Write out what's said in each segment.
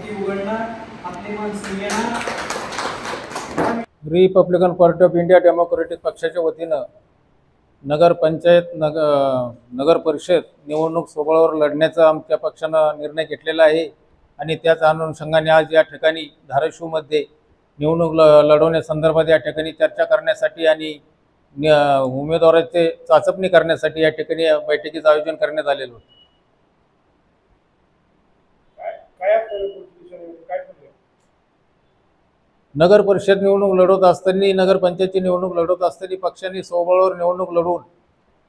खिडकी उघडणार, आपले माणसं येणार। Republican party of India democratic पक्षाच्या वतीनं नगरपंचायत नगर परिषद निवडणूक सोबळावर लढण्याचा आमच्या पक्षानं निर्णय घेतलेला आहे आणि त्याच अनुषंगाने आज या ठिकाणी धाराशिवमध्ये निवडणूक लढवण्यासंदर्भात या ठिकाणी चर्चा करण्यासाठी आणि उमेदवाराचे चाचपणी करण्यासाठी या ठिकाणी बैठकीचं आयोजन करण्यात आलेलं होतं। नगर परिषद निवडणूक लढवत असताना नगरपंचायतची निवडणूक लढवत असताना पक्षांनी सोबळावर निवडणूक लढवून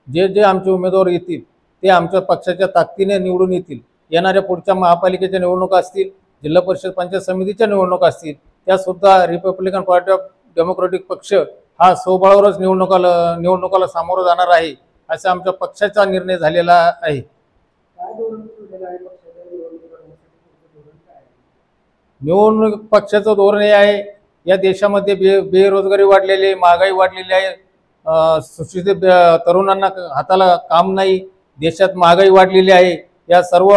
जे आमचे उमेदवार येतील ते आमच्या पक्षाच्या ताकदीने निवडून येतील। येणाऱ्या पुढच्या महापालिकेच्या निवडणुका असतील, जिल्हा परिषद पंचायत समितीच्या निवडणुका असतील, त्यासुद्धा रिपब्लिकन पार्टी ऑफ डेमोक्रेटिक पक्ष हा सोबळावरच निवडणुकाला सामोरं जाणार आहे, असा आमच्या पक्षाचा निर्णय झालेला आहे। निवडणूक पक्षाचं धोरण हे आहे, या देशामध्ये बेरोजगारी वाढलेली आहे, महागाई वाढलेली आहे, सुशिक्षित तरुणांना हाताला काम नाही, देशात महागाई वाढलेली आहे। या सर्व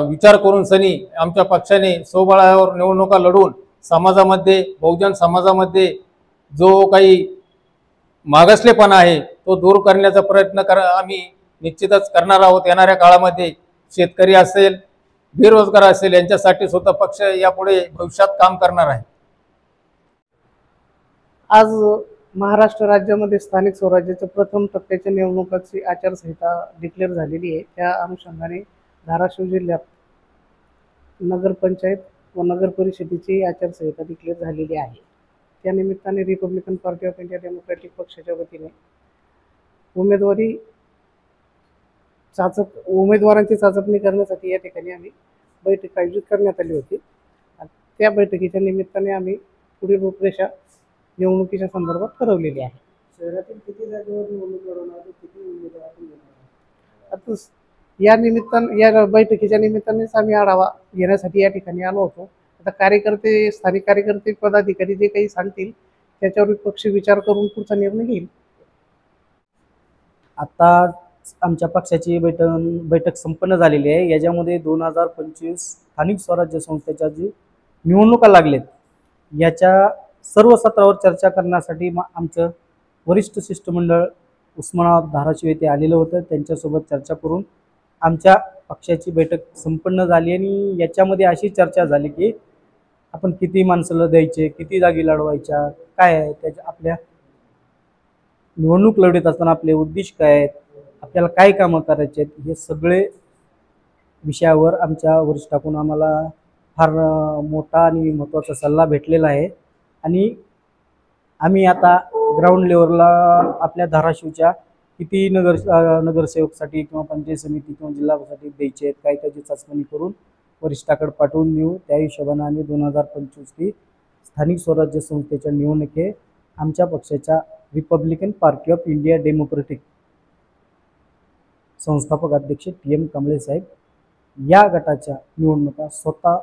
विचार करून सनी आमच्या पक्षाने सोबळावर निवडणुका लढवून समाजामध्ये, बहुजन समाजामध्ये जो काही मागासलेपणा आहे तो दूर करण्याचा प्रयत्न आम्ही निश्चितच करणार आहोत। येणाऱ्या काळामध्ये शेतकरी असेल, बेरोजगार असेल, यांच्यासाठी सुद्धा पक्ष यापुढे भविष्यात काम करणार आहे। आज महाराष्ट्र राज्यामध्ये स्थानिक स्वराज्याच्या प्रथम टप्प्याच्या निवडणुकाची आचारसंहिता डिक्लेअर झालेली आहे। त्या अनुषंगाने धाराशिव जिल्ह्यात नगरपंचायत व नगर परिषदेची आचारसंहिता डिक्लेअर झालेली आहे। त्या निमित्ताने Republican party of India democratic पक्षाच्या वतीने उमेदवारांची चाचपणी करण्यासाठी या ठिकाणी आम्ही बैठक आयोजित करण्यात आली होती। त्या बैठकीच्या निमित्ताने आम्ही पुढील रूपरेषा निवडणुकीच्या संदर्भात ठरवलेली आहे। शहरातील किती जागेवर निवडणूक लढवणार, किती उमेदवार आपण घेणार? आता या बैठकीच्या निमित्तानेच आम्ही आढावा घेण्यासाठी या ठिकाणी आलो होतो। आता स्थानिक कार्यकर्ते, पदाधिकारी जे काही सांगतील त्याच्यावर पक्ष विचार करून पुढचा निर्णय घेईल। आता आमच्या पक्षाची बैठक संपन्न झालेली आहे। याच्यामध्ये 2025 स्थानिक स्वराज्य संस्थेच्या जी निवडणुका लागलेत याच्या सर्व सत्रावर चर्चा करण्यासाठी आमचं वरिष्ठ शिष्टमंडळ उस्मानाबाद धाराशिव येथे आलेलं होतं। त्यांच्यासोबत चर्चा करून आमच्या पक्षाची बैठक संपन्न झाली आणि याच्यामध्ये अशी चर्चा झाली की आपण किती माणसाला द्यायचे, किती जागी लढवायच्या, काय आहे त्याच्या, आपल्या निवडणूक लढवत असताना आपले उद्दिष्ट काय आहेत, आपल्याला काय कामं करायचे आहेत, हे सगळे विषयावर आमच्या वरिष्ठाकडून आम्हाला फार मोठा आणि महत्त्वाचा सल्ला भेटलेला आहे। आणि आम्ही आता ग्राउंड लेवलला आपल्या धाराशिवच्या किती नगरसेवकसाठी किंवा पंचायत समिती किंवा जिल्हासाठी द्यायचे आहेत, काय त्याची चाचपणी करून वरिष्ठाकडे पाठवून देऊ। त्या हिशोबाने आम्ही 2025 स्थानिक स्वराज्य संस्थेच्या निवडणुकी आमच्या पक्षाच्या Republican party of India democratic संस्थापक अध्यक्ष TM कांबळे साहेब या गटाच्या निवडणुका स्वतः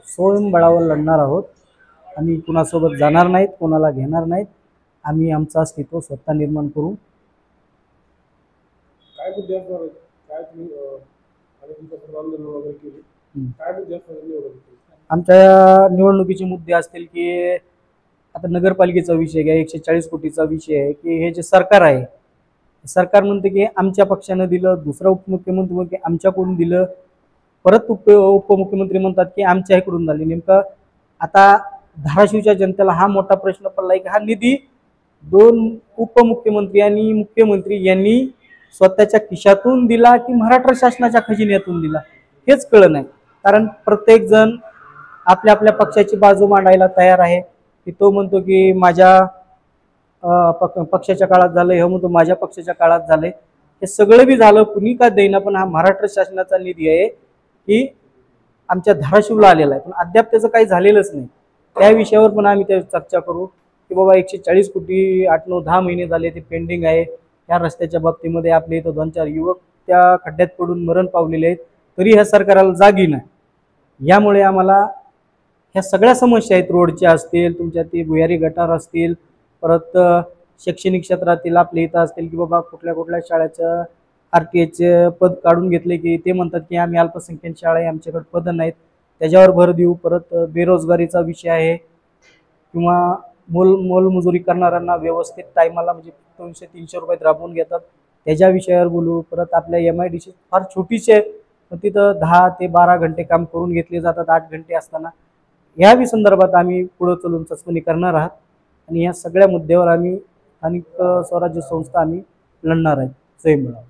स्वयंबळावर लढणार आहोत। आम्ही कुणासोबत जाणार नाहीत, कोणाला घेणार नाहीत। आम्ही आमचा अस्तित्व स्वतः निर्माण करू। काय मुद्दे असणार आहेत? काय तुम्ही आंदोलन वगैरे केले, काय मुद्दे असणार? आमच्या निवडणुकीचे मुद्दे असतील की आता नगरपालिकेचा विषय घ्या, 140 कोटीचा विषय आहे की हे जे सरकार आहे, सरकार म्हणते की आमच्या पक्षानं दिलं, दुसरा उपमुख्यमंत्री म्हणते आमच्याकडून दिलं, परत उपमुख्यमंत्री म्हणतात की आमच्या इकडून झाले। नेमकं आता धाराशिवच्या जनतेला हा मोठा प्रश्न पडला आहे की हा निधी 2 उपमुख्यमंत्री आणि मुख्यमंत्री यांनी स्वतःच्या खिशातून दिला की महाराष्ट्र शासनाच्या खजिन्यातून दिला, हेच कळलं नाही। कारण प्रत्येक जण आपल्या आपल्या पक्षाची बाजू मांडायला तयार आहे की तो म्हणतो की माझ्या पक्षाच्या काळात झालं, हे म्हणतो माझ्या पक्षाच्या काळात झालंय। हे सगळं बी झालं, कुणी का देईना, पण हा महाराष्ट्र शासनाचा निधी आहे की आमच्या धाराशिवला आलेला आहे, पण अद्याप त्याचं काही झालेलंच नाही। त्या विषयावर पण आम्ही त्या चर्चा करू की बाबा 140 कोटी 8-9-10 महिने झाले ते पेंडिंग आहे। या रस्त्याच्या बाबतीमध्ये आपले इथं 2-4 युवक त्या खड्ड्यात पडून मरण पावलेले आहेत, तरी ह्या सरकारला जागी नाही। यामुळे आम्हाला ह्या सगळ्या समस्या आहेत, रोडच्या असतील, तुमच्या ते भुयारी गटार असतील, परत शैक्षणिक क्षेत्रातील आपले इथं असतील की बाबा कुठल्या कुठल्या शाळेचं RTH पद काढून घेतले की ते म्हणतात की आम्ही अल्पसंख्याक शाळा आहे, आमच्याकडे पदं नाहीत, त्याच्यावर भर देऊ. परत बेरोजगारीचा विषय आहे किंवा मोलमजुरी करणाऱ्यांना व्यवस्थित टायमाला म्हणजे 200-300 रुपयात राबवून घेतात, त्याच्या विषयावर बोलू. परत आपल्या MIDC फार छोटीशी आहे, पण तिथं 10 ते 12 घंटे काम करून घेतले जातात 8 घंटे असताना. ह्या संदर्भात आम्ही पुढे चलून चचपणी करणार आहात आणि या सगळ्या मुद्द्यावर आम्ही स्थानिक स्वराज्य संस्था आम्ही लढणार आहेत. जय मिळावं.